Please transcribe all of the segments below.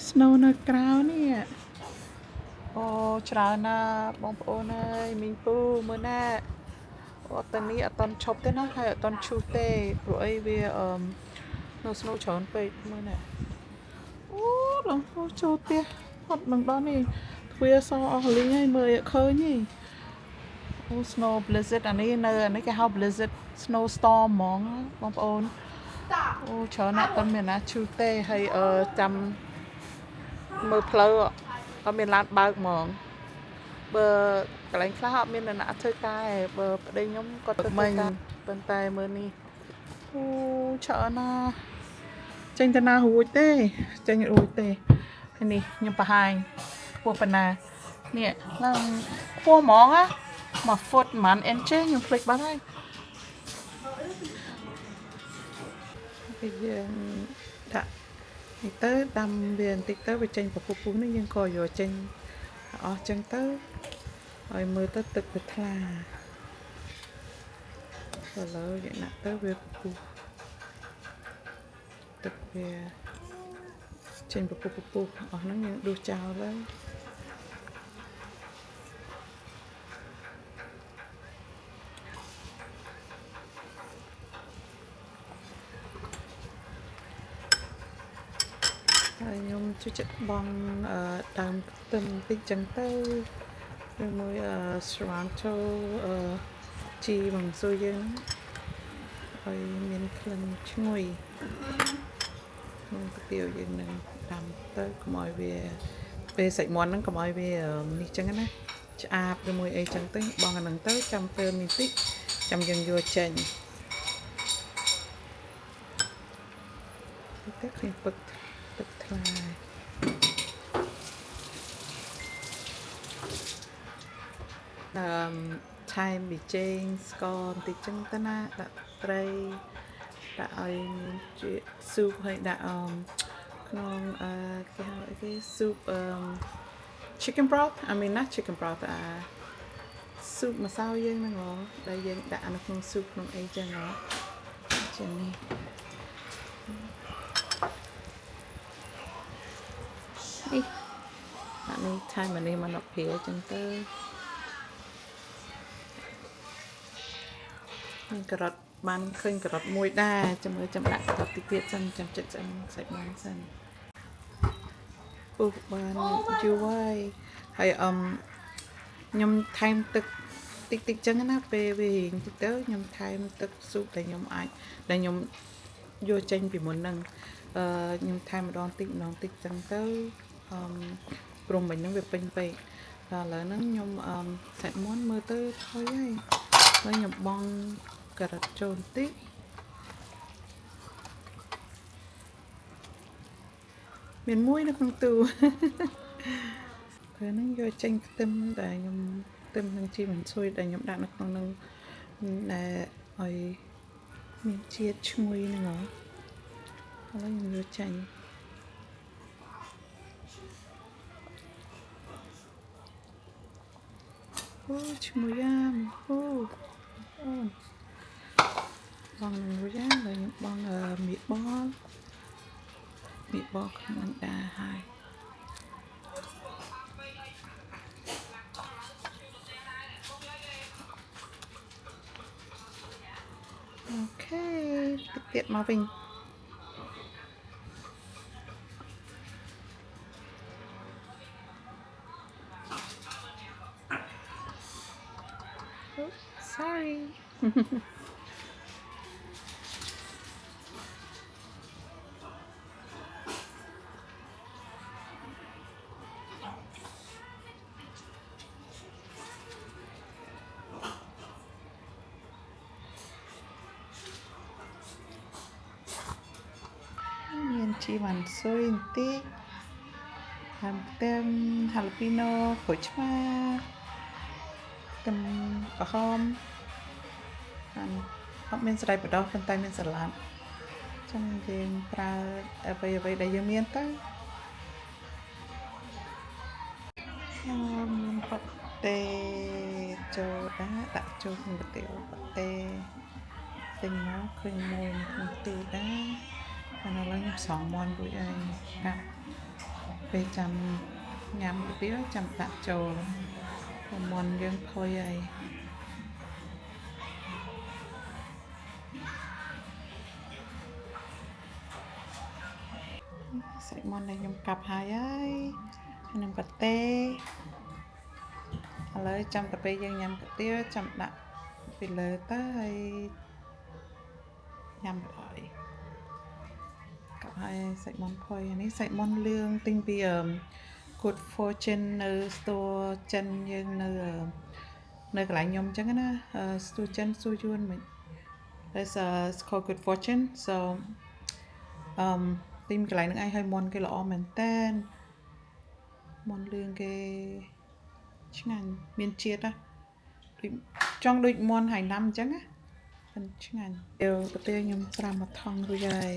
snow នៅក្រៅនេះអូច្រើនណាស់បងប្អូនអើយមីងពូមើលណាអត់តានេះអត់តន់ឈប់ទេណាហើយអត់តន់ឈូសទេព្រោះអីវានៅ snow ច្រើនពេកមើលណាអូឡងចូលផ្ទះអត់នឹងដល់នេះទ្វារសអស់លីងហើយមើលអត់ឃើញទេអូ snow blizzard អានេះនៅអានេះគេហៅ blizzard snow storm ហ្មងបងប្អូនអូច្រើនណាស់អត់មានណាឈូសទេហើយចាំមើលផ្លូវអត់មានឡានបើកហ្មងបើកន្លែងខ្លះអត់មានអ្នកធ្វើការទេបើប្តីខ្ញុំគាត់ទៅធ្វើការប៉ុន្តែមើលនេះអូច្រើនណាស់ចេញទៅណារួចទេចេញរួចទេហើយនេះខ្ញុំបង្ហាញខ្ពស់ប៉ុណ្ណានេះឡើងខ្ពស់ហ្មងណាមួយហ្វុតប្រហែលអិនជខ្ញុំភ្លេចបាត់ហើយពេលយើងដាក់នេះទៅដាំវាបន្តិចទៅវាចេញពពុះនេះយើងក៏យកចេញអស់ចឹងទៅឲ្យមើលទៅទឹកវាថ្លាឥឡូវយើងដាក់ទៅវាពុះទឹកវាចេញពពុះអស់ហ្នឹងយើងដួសចោលហើយខ្ញុំជួយចិត្តបងដើមខ្ទឹមបន្តិចចឹងទៅជាមួយSriracha ជីបង្ស៊ុយយើងឲ្យមានក្លិនឈ្ងុយក្នុងកាទៀវយើងនឹងដាំទៅកុំឲ្យវាពេលសាច់មាន់ហ្នឹងកុំឲ្យវានេះចឹងណាឆ្អាបជាមួយអីចឹងទៅបងអាហ្នឹងទៅចាំពេលនេះតិចចាំយើងយកចេញទៅឃើញទឹកថ្លាថែមប៊ីចេងស្ករបន្តិចចឹងទៅណាដាក់ត្រីដាក់ឲ្យមានជាស៊ូបហើយដាក់ក្នុងគេហៅអីគេស៊ូបchicken broth I mean not chicken broth ស៊ូបម្សៅយើងហ្នឹងហ៎ដែលយើងដាក់នៅក្នុងស៊ូបក្នុងអីចឹងហ៎ចឹងនេះអានេះថែមអានេះមកដល់ព្រាចឹងទៅមានការ៉ុតបានឃើញការ៉ុតមួយដែរចាំមើលចាំដាក់ការ៉ុតតិចទៀតសិនចាំចិត្តសិនសាច់មាន់សិនពុះបានយូរហើយខ្ញុំថែមទឹកតិចចឹងណាពេលវារៀងតិចទៅខ្ញុំថែមទឹកស៊ុបដែលខ្ញុំយកចេញពីមុនហ្នឹងខ្ញុំថែមម្ដងតិចចឹងទៅព្រមមិញហ្នឹងវាពេញពេកដល់ឥឡូវហ្នឹងខ្ញុំសាច់មាន់មើលទៅថយហើយខ្ញុំបងការ៉ុតចូលបន្តិចមានមួយនៅក្នុងទូពេលហ្នឹងយកចេញខ្ទឹមដែលខ្ញុំខ្ទឹមនឹងជីមិនស៊ុយដែលខ្ញុំដាក់នៅក្នុងហ្នឹងដែលឲ្យមានជាតិឈ្ងុយហ្នឹងហ៎ឥឡូវខ្ញុំយកចេញអូឈ្ងុយអូបងនឹងរួចហើយខ្ញុំបងមៀតបលក្នុងដែរហើយអូខេទឹកទៀតមកវិញsorry មានជីវ៉ាន់ស៊ុយបន្តិចហាន់ខ្ទឹមហាឡូពីណូក្រូចឆ្មាខ្ទឹមក្រហមអត់មានស្រូវបដោះប៉ុន្តែមានសាឡាត់ចឹងយើងប្រើអ្វីដែលយើងមានទៅមានប៉ាតេចូលដាក់ចូលក្នុងកាទៀវប៉ាតេទិញមកឃើញមួយក្នុងទូដែរឥឡូវខ្ញុំស្រង់មាន់រួចហើយ ពេលចាំញ៉ាំទៅទៀតចាំដាក់ចូលមុនយើងផុយហើយសាច់មាន់ដែលខ្ញុំកាប់ហើយនឹងប៉ាតេឥឡូវចាំទៅពេលយើងញ៉ាំកាទៀវចាំដាក់ពីលើទៅហើយញ៉ាំហើយកាប់ហើយសាច់មាន់ផុយនេះសាច់មាន់លឿងទិញពី Good Fortune នៅ store ចិនយើងនៅកន្លែងខ្ញុំអញ្ចឹងណា store ចិន store យួនមិន it's called Good Fortune so ទិញកន្លែងហ្នឹងឯងឲ្យមាន់គេល្អមែនតើមាន់លឿងគេឆ្ងាញ់មានជាតិណាដូចចង់ដូចមាន់ហើយណាំអញ្ចឹងណាមិនឆ្ងាញ់ទៅពេលខ្ញុំត្រាំមកថងរួចហើយ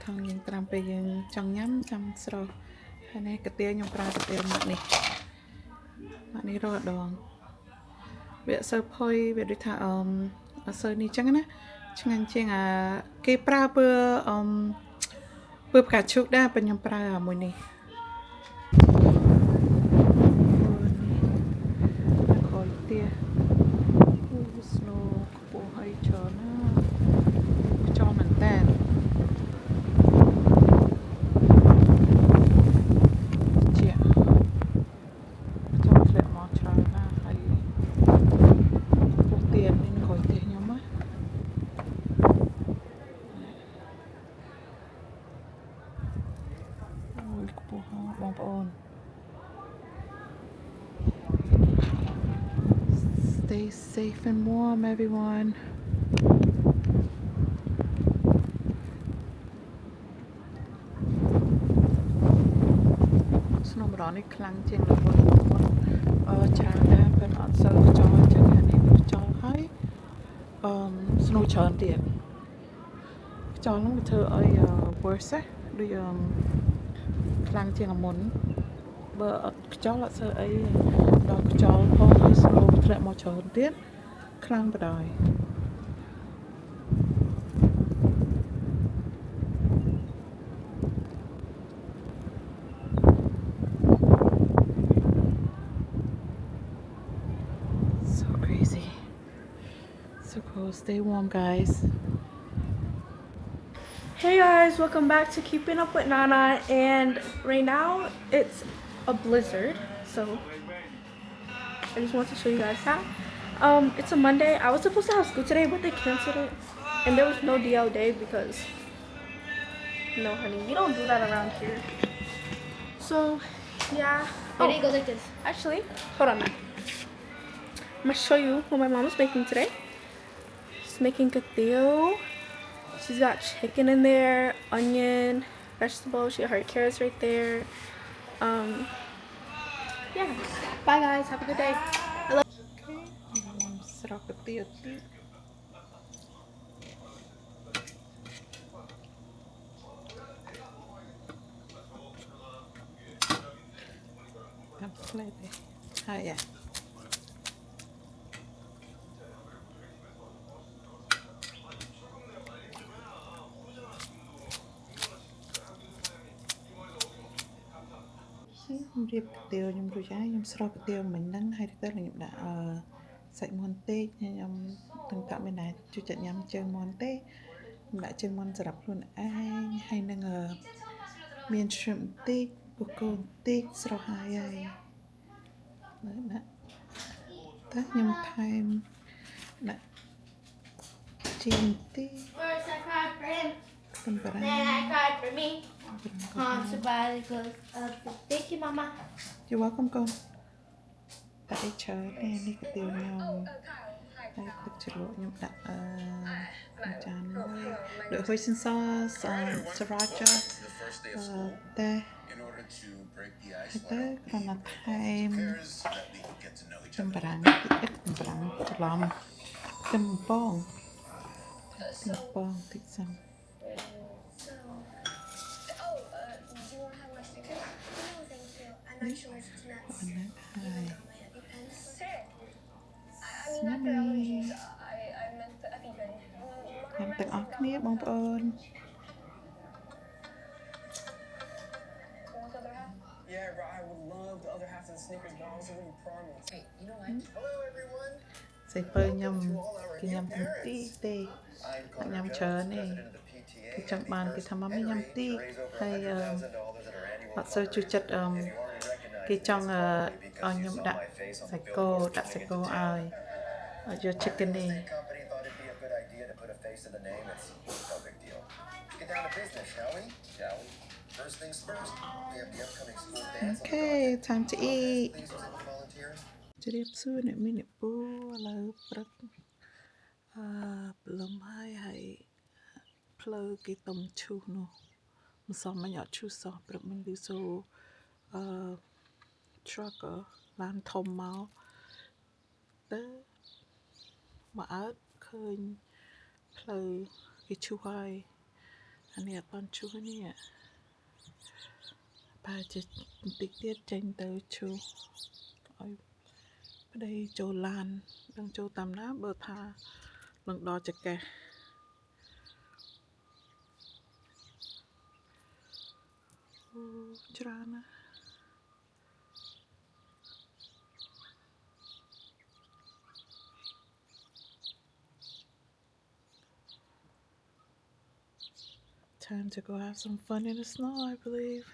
ថងយើងត្រាំពេលយើងចង់ញ៉ាំចាំស្រស់ហើយនេះកាទៀវខ្ញុំប្រើកាទៀវម៉ាក់នេះរកដងវាអត់សូវផុយវាដូចថាអត់សូវនេះអញ្ចឹងណាឆ្ងាញ់ជាងគេប្រើពើផ្កាឈូកដែរប៉ុន្តែខ្ញុំប្រើមួយនេះខលទៀស្នូខ្ពស់ហើយច្រើនណាខ្យល់មែនតើជាចាំធ្លាក់មកច្រើនណាហើយពុះទៀននេះក្រោយទៀនខ្ញុំណាអូយខ្ពស់បងប្អូនStay safe and warm, everyone. Snowball ខ្លាំងជាងរវល់ច្រើនដែរប៉ុន្តែអត់សូវខ្យល់អញ្ចឹងអានេះវាខ្យល់ហើយsnow ច្រើនទៀតខ្យល់ហ្នឹងវាធ្វើឲ្យ worse ដូចខ្លាំងជាងមុនបើអត់ខ្យល់អត់ស្អីអីដល់ខ្យល់ផងហើយ snow ធ្លាក់មកច្រើនទៀតខ្លាំងបណ្ដោយStay warm, guys. Hey guys, welcome back to Keeping Up with Nana, and right now it's a blizzard, so I just want to show you guys how. It's a Monday. I was supposed to have school today, but they canceled it, and there was no DL day because no, honey, we don't do that around here. So yeah. Ready? Go like this. Actually, hold on. I'm gonna show you what my mom is making today. Making cathedral. She's got chicken in there, onion, vegetables. She got her carrots right there. Yeah. Bye guys. Have a good day. I love Hi, yeah.ខ្ញុំរៀបកាទៀវខ្ញុំរួចហើយខ្ញុំស្រស់កាទៀវមិញហ្នឹងហើយទៅខ្ញុំដាក់សាច់មាន់ទេខ្ញុំទាំងតាក់មិនដែរជួយចាក់ញ៉ាំជើងមាន់ទេខ្ញុំដាក់ជើងមាន់សម្រាប់ខ្លួនឯងហើយនឹងមាន shrimp បន្តិចបូកគោបន្តិចស្រស់ហើយណាតែខ្ញុំថែមដាក់ជីបន្តិច First I cried for him, ខ្ទឹមបារាំង then I cried for me. Survived because of the thank you, Mama. You're welcome កូនដាក់អីច្រើននេះកាទៀវខ្ញុំហើយទឹកជ្រលក់ខ្ញុំដាក់ចានមួយដូច hoisin sauce sriracha តែទៅគ្រាន់តែថែមខ្ទឹមបារាំងតិចខ្ទឹមបារាំងច្រឡំខ្ទឹមបងតិចសិនខ្ញុំទាំងអស់គ្នាបងប្អូន the other half of the Snickers, but I was already promised. Hey, you know what? Hello, everyone. សេពើញ៉ាំគេញ៉ាំទាំងទីទេ I'm អត់ញ៉ាំ Connor ច្រើន Jones, ទេ president of the PTA. គេចង់បានគេថាមកមីញ៉ាំ Henry ទី to raise over ហើយ $100,000 at our annual អត់សូវជួយចិត្ត fundraiser. If you already recognize គេចង់ me, it's probably ឲ្យ because ខ្ញុំ you saw ដាក់ my face on សា the ច់គោ billboard ដាក់សាច់ coming គោ into ឲ្យ town. យក Our chicken real នេះ estate company thought it'd be a good idea to put a face to the name. It's no big deal. Let's get down to business, shall we? First things first, we have the upcoming school dance on the Okay docket. time to eat Please, who's in for volunteering? ជម្រាបសួរអ្នកមីងអ្នកពូឥឡូវព្រឹកព្រលឹមហើយផ្លូវគេទំឈូសនោះមិនសមមិញអត់ឈូសសោះព្រឹកមិញឮសូរtrucker ឡានធំមកទៅមកអើតឃើញផ្លូវគេឈូសហើយអានេះអត់បានឈូសនេះប្រហែលជាបន្តិចទៀតចេញទៅឈូសឲ្យប្តីចូលឡានដឹងចូលតាមណាបើថានឹងដល់ចកេះអូច្រើនណាស់ Time to go have some fun in the snow, I believe.